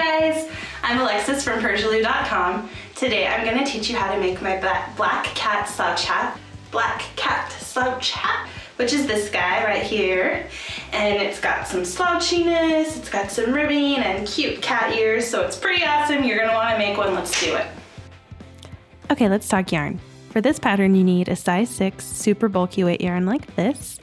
guys, I'm Alexis from Persia.com. Today I'm going to teach you how to make my black cat slouch hat, which is this guy right here. And it's got some slouchiness, it's got some ribbing and cute cat ears, so it's pretty awesome. You're going to want to make one. Let's do it. Okay, let's talk yarn. For this pattern you need a size 6 super bulky weight yarn like this.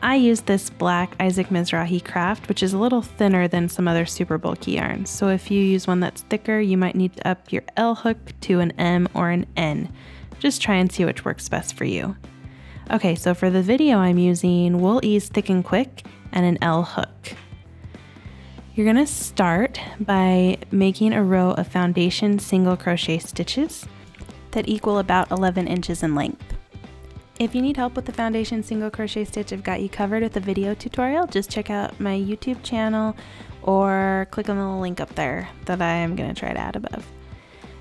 I use this black Isaac Mizrahi craft, which is a little thinner than some other super bulky yarns. So if you use one that's thicker, you might need to up your L hook to an M or an N. Just try and see which works best for you. Okay, so for the video I'm using Wool Ease Thick and Quick and an L hook. You're gonna start by making a row of foundation single crochet stitches that equal about 11 inches in length. If you need help with the foundation single crochet stitch, I've got you covered with a video tutorial. Just check out my YouTube channel or click on the link up there that I am going to try to add above.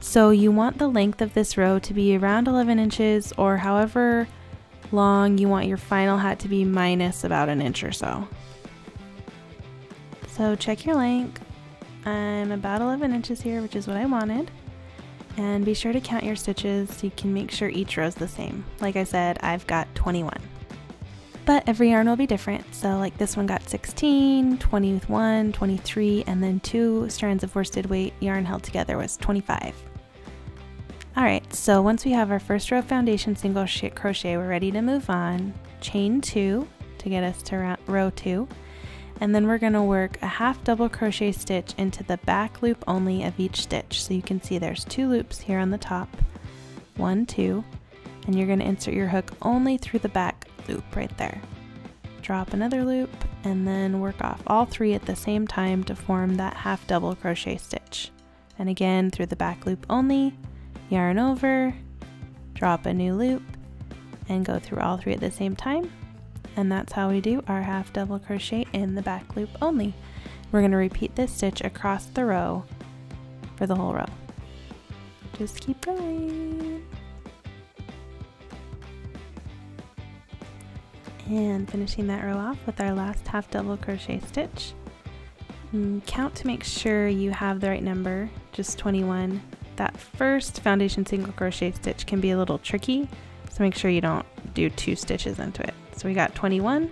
So you want the length of this row to be around 11 inches or however long you want your final hat to be minus about an inch or so. So check your length. I'm about 11 inches here, which is what I wanted. And be sure to count your stitches so you can make sure each row is the same. Like I said, I've got 21. But every yarn will be different. So like this one got 16, 21, 23, and then 2 strands of worsted weight yarn held together was 25. Alright, so once we have our first row of foundation single crochet, we're ready to move on. Chain 2 to get us to row 2. And then we're going to work a half double crochet stitch into the back loop only of each stitch. So you can see there's 2 loops here on the top, 1, 2, and you're going to insert your hook only through the back loop right there. Drop another loop and then work off all 3 at the same time to form that half double crochet stitch. And again through the back loop only, yarn over, drop a new loop, and go through all 3 at the same time. And that's how we do our half double crochet in the back loop only. We're going to repeat this stitch across the row for the whole row. Just keep going. And finishing that row off with our last half double crochet stitch. Count to make sure you have the right number, just 21. That first foundation single crochet stitch can be a little tricky, so make sure you don't do 2 stitches into it. So we got 21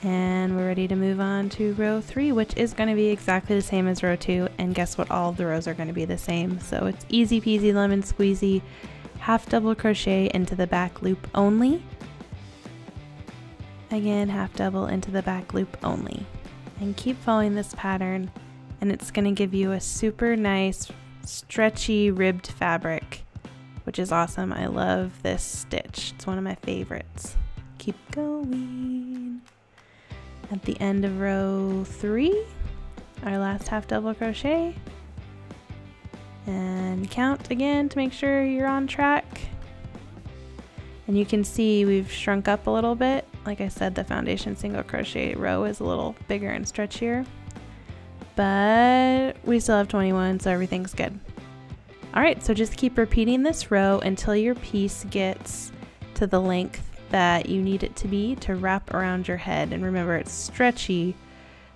and we're ready to move on to row 3, which is going to be exactly the same as row 2, and guess what, all of the rows are going to be the same. So it's easy peasy lemon squeezy, half double crochet into the back loop only, again half double into the back loop only, and keep following this pattern and it's going to give you a super nice stretchy ribbed fabric, which is awesome. I love this stitch, it's one of my favorites. Keep going. At the end of row 3, our last half double crochet, and count again to make sure you're on track. And you can see we've shrunk up a little bit. Like I said, the foundation single crochet row is a little bigger and stretchier, but we still have 21, so everything's good. Alright, so just keep repeating this row until your piece gets to the length that you need it to be to wrap around your head. And remember, it's stretchy,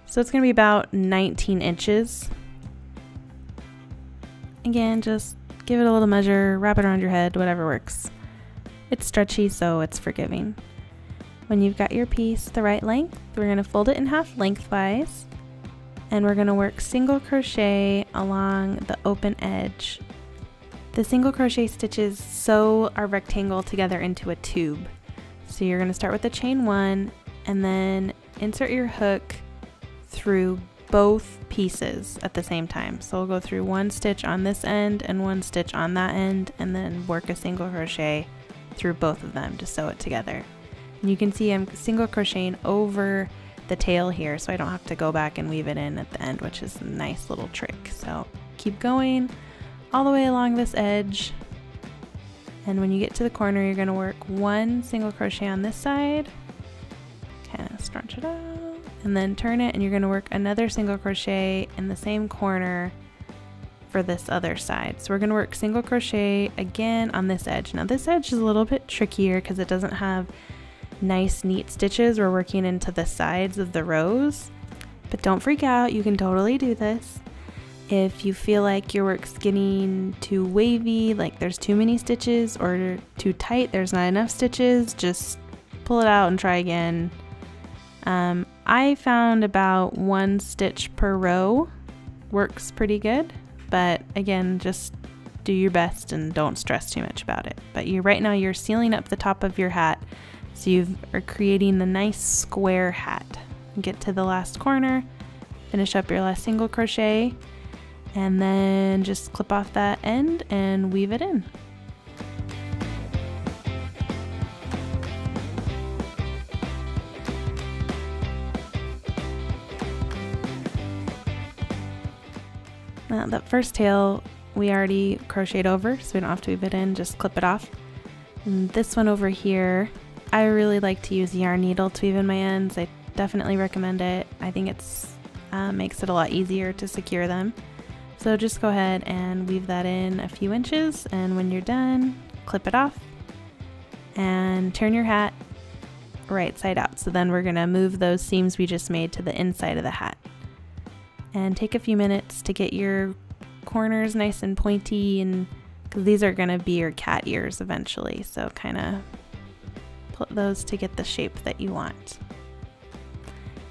so it's going to be about 19 inches. Again, just give it a little measure, wrap it around your head, whatever works. It's stretchy, so it's forgiving. When you've got your piece the right length, we're going to fold it in half lengthwise, and we're going to work single crochet along the open edge. The single crochet stitches sew our rectangle together into a tube. So you're going to start with the chain 1 and then insert your hook through both pieces at the same time. So we'll go through 1 stitch on this end and 1 stitch on that end, and then work a single crochet through both of them to sew it together. And you can see I'm single crocheting over the tail here, so I don't have to go back and weave it in at the end, which is a nice little trick. So keep going all the way along this edge. And when you get to the corner, you're going to work 1 single crochet on this side, kind of stretch it out, and then turn it, and you're going to work another single crochet in the same corner for this other side. So we're going to work single crochet again on this edge. Now this edge is a little bit trickier because it doesn't have nice neat stitches. We're working into the sides of the rows, but don't freak out, you can totally do this. If you feel like your work's getting too wavy, like there's too many stitches, or too tight, there's not enough stitches, just pull it out and try again. I found about 1 stitch per row works pretty good, but again, just do your best and don't stress too much about it. But right now you're sealing up the top of your hat, so you are creating the nice square hat. Get to the last corner, finish up your last single crochet, and then just clip off that end and weave it in. Now that first tail we already crocheted over, so we don't have to weave it in, just clip it off. And this one over here, I really like to use a yarn needle to weave in my ends. I definitely recommend it. I think it's makes it a lot easier to secure them. So just go ahead and weave that in a few inches, and when you're done, clip it off and turn your hat right side out. So then we're gonna move those seams we just made to the inside of the hat. And take a few minutes to get your corners nice and pointy, and because these are gonna be your cat ears eventually, so kind of put those to get the shape that you want.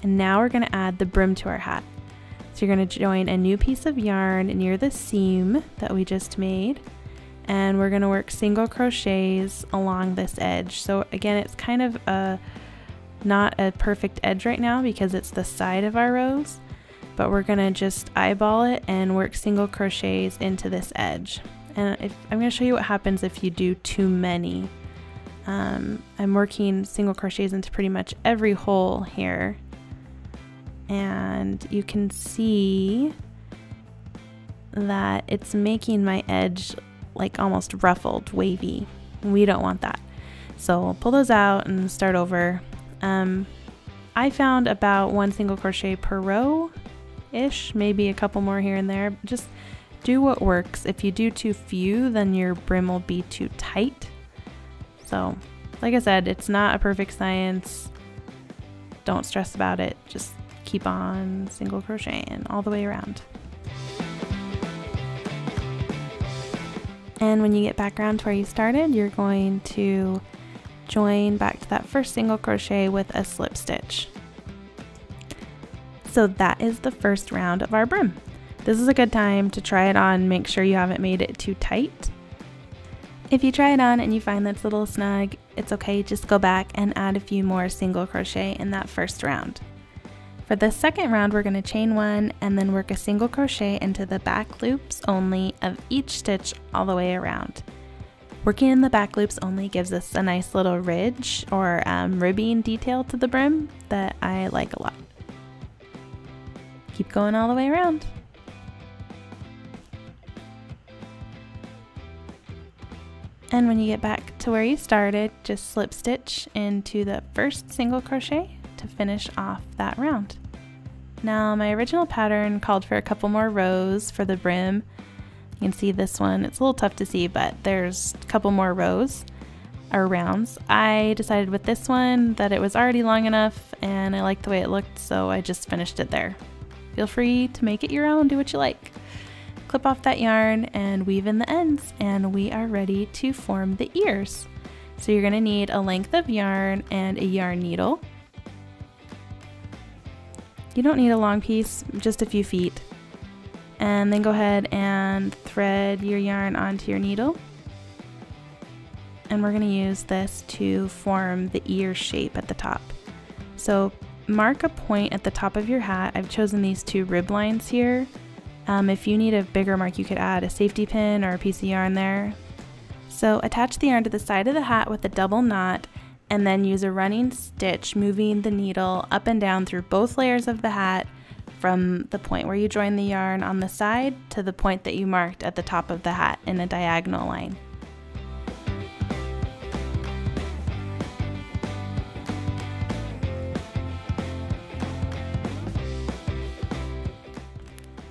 And now we're gonna add the brim to our hat. So you're going to join a new piece of yarn near the seam that we just made, and we're going to work single crochets along this edge. So again, it's kind of not a perfect edge right now because it's the side of our rows, but we're going to just eyeball it and work single crochets into this edge. And I'm going to show you what happens if you do too many. I'm working single crochets into pretty much every hole here. And you can see that it's making my edge like almost ruffled, wavy. We don't want that. So we'll pull those out and start over. I found about 1 single crochet per row-ish, maybe a couple more here and there. Just do what works. If you do too few, then your brim will be too tight. So like I said, it's not a perfect science. Don't stress about it. Just keep on single crocheting all the way around. And when you get back around to where you started, you're going to join back to that first single crochet with a slip stitch. So that is the first round of our brim. This is a good time to try it on, make sure you haven't made it too tight. If you try it on and you find that's a little snug, it's okay, just go back and add a few more single crochet in that first round. For the second round, we're going to chain 1 and then work a single crochet into the back loops only of each stitch all the way around. Working in the back loops only gives us a nice little ridge or ribbing detail to the brim that I like a lot. Keep going all the way around. And when you get back to where you started, just slip stitch into the first single crochet to finish off that round. Now my original pattern called for a couple more rows for the brim. You can see this one, it's a little tough to see, but there's a couple more rows or rounds. I decided with this one that it was already long enough and I liked the way it looked, so I just finished it there. Feel free to make it your own, do what you like. Clip off that yarn and weave in the ends, and we are ready to form the ears. So you're gonna need a length of yarn and a yarn needle. You don't need a long piece, just a few feet. And then go ahead and thread your yarn onto your needle. And we're going to use this to form the ear shape at the top. So mark a point at the top of your hat. I've chosen these 2 rib lines here. If you need a bigger mark, you could add a safety pin or a piece of yarn there. So attach the yarn to the side of the hat with a double knot, and then use a running stitch, moving the needle up and down through both layers of the hat from the point where you join the yarn on the side to the point that you marked at the top of the hat in a diagonal line.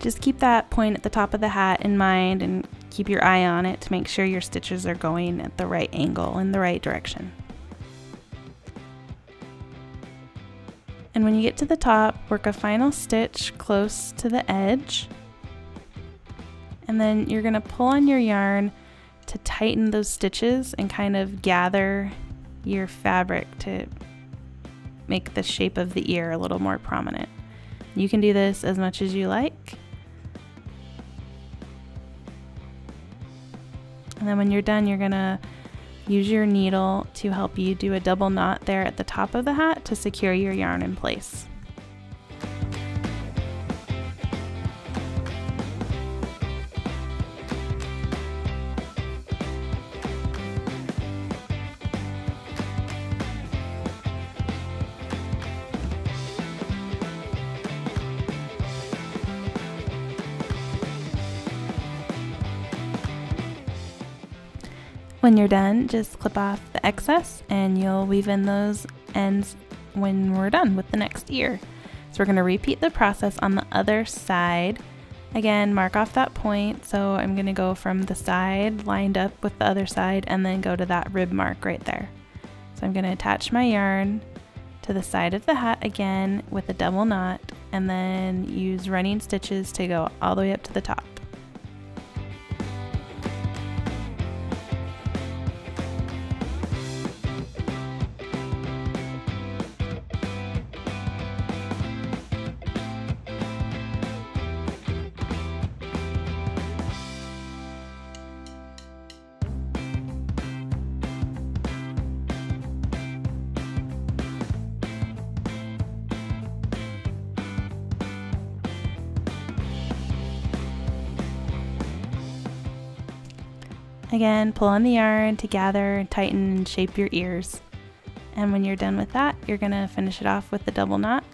Just keep that point at the top of the hat in mind and keep your eye on it to make sure your stitches are going at the right angle in the right direction. And when you get to the top, work a final stitch close to the edge. And then you're gonna pull on your yarn to tighten those stitches and kind of gather your fabric to make the shape of the ear a little more prominent. You can do this as much as you like. And then when you're done, you're gonna use your needle to help you do a double knot there at the top of the hat to secure your yarn in place. When you're done, just clip off the excess and you'll weave in those ends when we're done with the next ear. So we're going to repeat the process on the other side. Again, mark off that point. So I'm going to go from the side lined up with the other side and then go to that rib mark right there. So I'm going to attach my yarn to the side of the hat again with a double knot and then use running stitches to go all the way up to the top. Again, pull on the yarn to gather, tighten, and shape your ears. And when you're done with that, you're gonna finish it off with the double knot,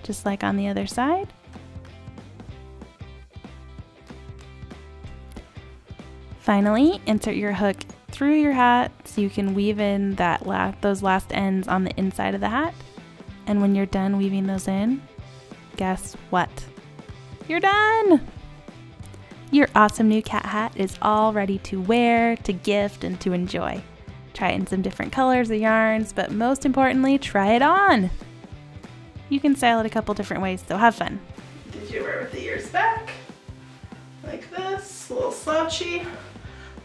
just like on the other side. Finally, insert your hook through your hat so you can weave in those last ends on the inside of the hat. And when you're done weaving those in, guess what? You're done! Your awesome new cat hat is all ready to wear, to gift, and to enjoy. Try it in some different colors or yarns, but most importantly, try it on! You can style it a couple different ways, so have fun. Did you wear with the ears back? Like this, a little slouchy.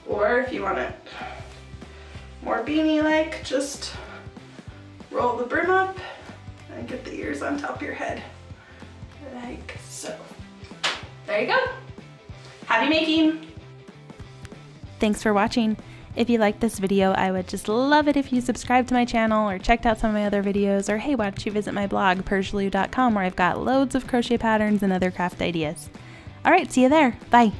Or if you want it more beanie-like, just roll the brim up and get the ears on top of your head, like so. There you go. Happy making! Thanks for watching. If you liked this video, I would just love it if you subscribed to my channel or checked out some of my other videos, or hey, why don't you visit my blog, persialoo.com, where I've got loads of crochet patterns and other craft ideas. Alright, see you there. Bye!